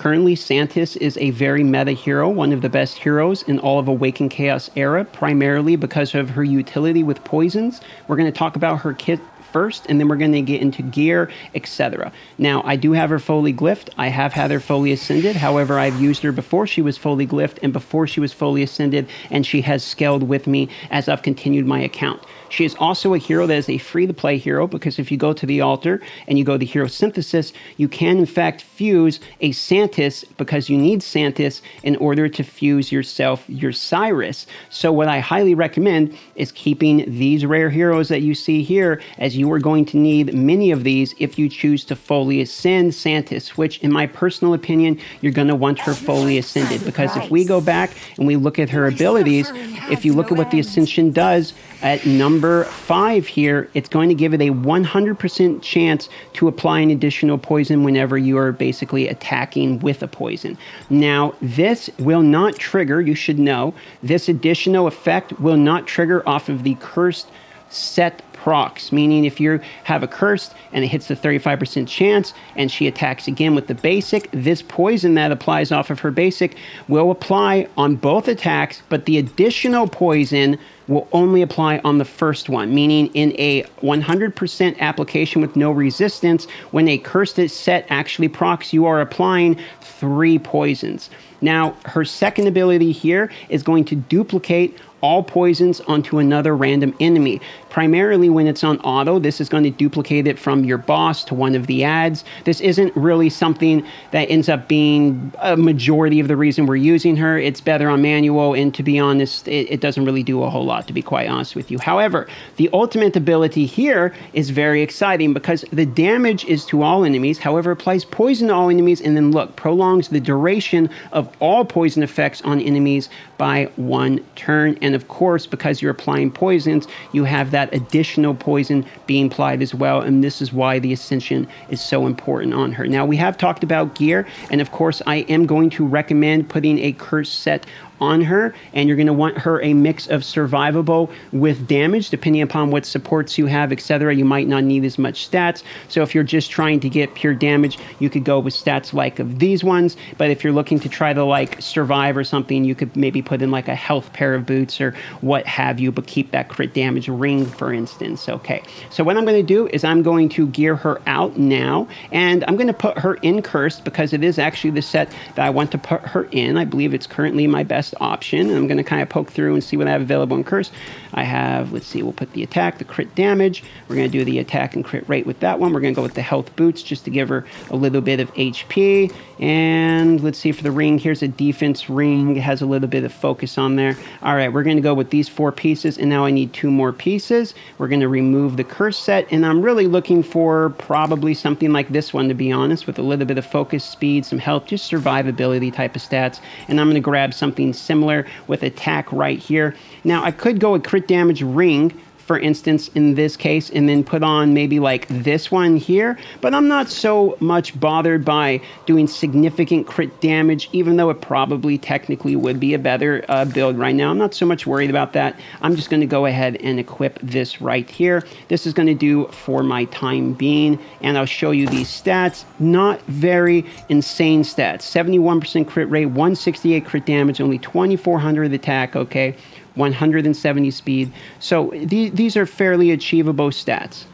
Currently, Santis is a very meta hero, one of the best heroes in all of Awaken Chaos era, primarily because of her utility with poisons. We're going to talk about her kit first, and then we're going to get into gear, etc. Now, I do have her fully glyphed. I have had her fully ascended. However, I've used her before she was fully glyphed and before she was fully ascended, and she has scaled with me as I've continued my account. She is also a hero that is a free-to-play hero, because if you go to the altar and you go to hero synthesis, you can in fact fuse a Santis, because you need Santis in order to fuse yourself your Cyrus. So what I highly recommend is keeping these rare heroes that you see here, as you are going to need many of these if you choose to fully ascend Santis, which in my personal opinion, you're going to want her fully ascended, because if we go back and we look at her abilities, if you look at what the Ascension does at number 5 here, it's going to give it a 100% chance to apply an additional poison whenever you are basically attacking with a poison. Now, this will not trigger, you should know, this additional effect will not trigger off of the cursed set procs, meaning if you have a cursed and it hits the 35% chance and she attacks again with the basic, this poison that applies off of her basic will apply on both attacks, but the additional poison will only apply on the first one, meaning in a 100% application with no resistance, when a cursed set actually procs, you are applying 3 poisons. Now, her second ability here is going to duplicate all poisons onto another random enemy. Primarily when it's on auto, this is going to duplicate it from your boss to one of the ads. This isn't really something that ends up being a majority of the reason we're using her. It's better on manual, and to be honest, it doesn't really do a whole lot, to be quite honest with you. However, the ultimate ability here is very exciting, because the damage is to all enemies, however, applies poison to all enemies, and then look, prolongs the duration of all poison effects on enemies by 1 turn. And of course, because you're applying poisons, you have that additional poison being applied as well, and this is why the Ascension is so important on her. Now, we have talked about gear, and of course, I am going to recommend putting a curse set on her, and you're going to want her a mix of survivable with damage, depending upon what supports you have, etc. You might not need as much stats, so if you're just trying to get pure damage, you could go with stats like of these ones, but if you're looking to try to like survive or something, you could maybe put in like a health pair of boots or what have you, but keep that crit damage ring, for instance. Okay, so what I'm going to do is I'm going to gear her out now, and I'm going to put her in cursed, because it is actually the set that I want to put her in. I believe it's currently my best option, and I'm going to kind of poke through and see what I have available in curse. I have, let's see, we'll put the attack, the crit damage. We're going to do the attack and crit rate with that one. We're going to go with the health boots just to give her a little bit of HP. And let's see, for the ring, here's a defense ring. It has a little bit of focus on there. All right, we're going to go with these 4 pieces, and now I need 2 more pieces. We're going to remove the curse set, and I'm really looking for probably something like this one, to be honest, with a little bit of focus, speed, some health, just survivability type of stats. And I'm going to grab something similar with attack right here. Now, I could go a crit damage ring, for instance, in this case, and then put on maybe like this one here, but I'm not so much bothered by doing significant crit damage, even though it probably technically would be a better build right now. I'm not so much worried about that. I'm just going to go ahead and equip this right here. This is going to do for my time being, and I'll show you these stats. Not very insane stats. 71% crit rate, 168 crit damage, only 2,400 attack, okay? 170 speed. So these are fairly achievable stats.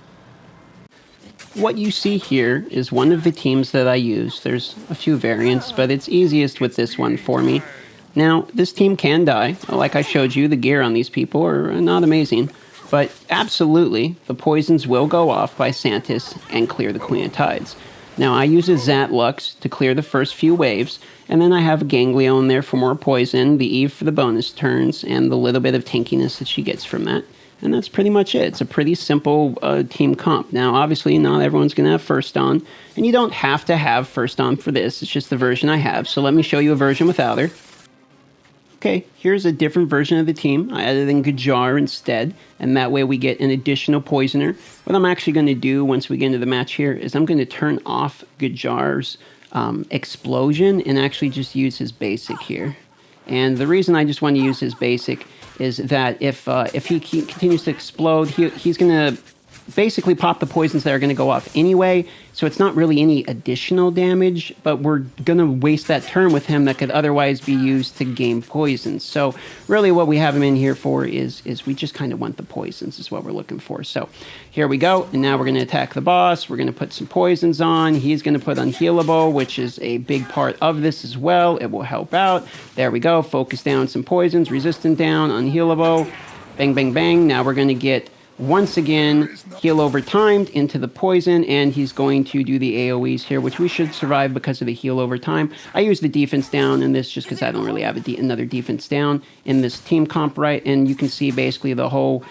What you see here is one of the teams that I use. There's a few variants, but it's easiest with this one for me. Now, this team can die. Like I showed you, the gear on these people are not amazing. But absolutely, the poisons will go off by Santis and clear the Queen of Tides. Now, I use a Zatlux to clear the first few waves, and then I have a Ganglion there for more poison, the Eve for the bonus turns, and the little bit of tankiness that she gets from that. And that's pretty much it. It's a pretty simple team comp. Now, obviously, not everyone's going to have first on, and you don't have to have first on for this. It's just the version I have. So let me show you a version without her. Okay, here's a different version of the team. I added in Gajar instead, and that way we get an additional poisoner. What I'm actually going to do once we get into the match here is I'm going to turn off Gajar's explosion and actually just use his basic here. And the reason I just want to use his basic is that if he continues to explode, he's going to basically pop the poisons that are going to go off anyway, so it's not really any additional damage, but we're going to waste that turn with him that could otherwise be used to gain poisons. So really what we have him in here for is we just kind of want the poisons is what we're looking for. So here we go, and now we're going to attack the boss. We're going to put some poisons on. He's going to put unhealable, which is a big part of this as well. It will help out. There we go. Focus down some poisons, resistant down, unhealable. Bang, bang, bang. Now we're going to get, once again, heal over timed into the poison, and he's going to do the AoEs here, which we should survive because of the heal over time. I use the defense down in this just because I don't really have another defense down in this team comp, right? And you can see basically the whole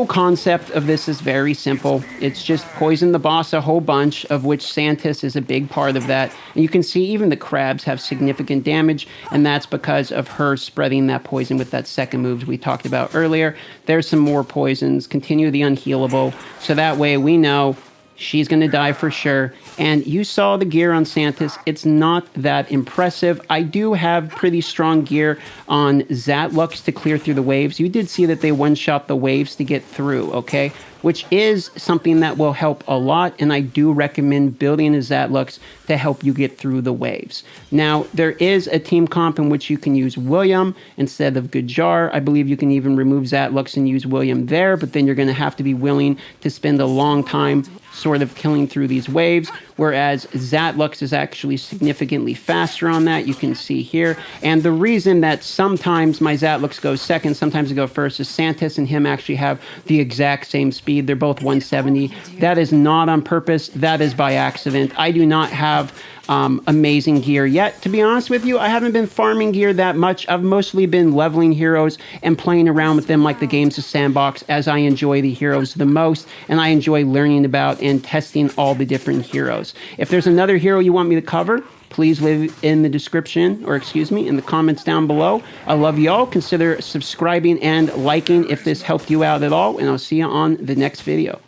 concept of this is very simple. It's just poison the boss a whole bunch, of which Santis is a big part of that. And you can see even the crabs have significant damage, and that's because of her spreading that poison with that second move we talked about earlier. There's some more poisons. Continue the unhealable, so that way we know she's going to die for sure. And you saw the gear on Santis. It's not that impressive. I do have pretty strong gear on Zatlux to clear through the waves. You did see that they one-shot the waves to get through, okay? Which is something that will help a lot, and I do recommend building a Zatlux to help you get through the waves. Now, there is a team comp in which you can use William instead of Gujar. I believe you can even remove Zatlux and use William there, but then you're going to have to be willing to spend a long time sort of killing through these waves, whereas Zatlux is actually significantly faster on that. You can see here. And the reason that sometimes my Zatlux goes second, sometimes it goes first, is Santis and him actually have the exact same speed. They're both 170. That is not on purpose. That is by accident. I do not have amazing gear yet. To be honest with you, I haven't been farming gear that much. I've mostly been leveling heroes and playing around with them like the game's a sandbox, as I enjoy the heroes the most, and I enjoy learning about and testing all the different heroes. If there's another hero you want me to cover, please leave in the description, or excuse me, in the comments down below. I love y'all. Consider subscribing and liking if this helped you out at all, and I'll see you on the next video.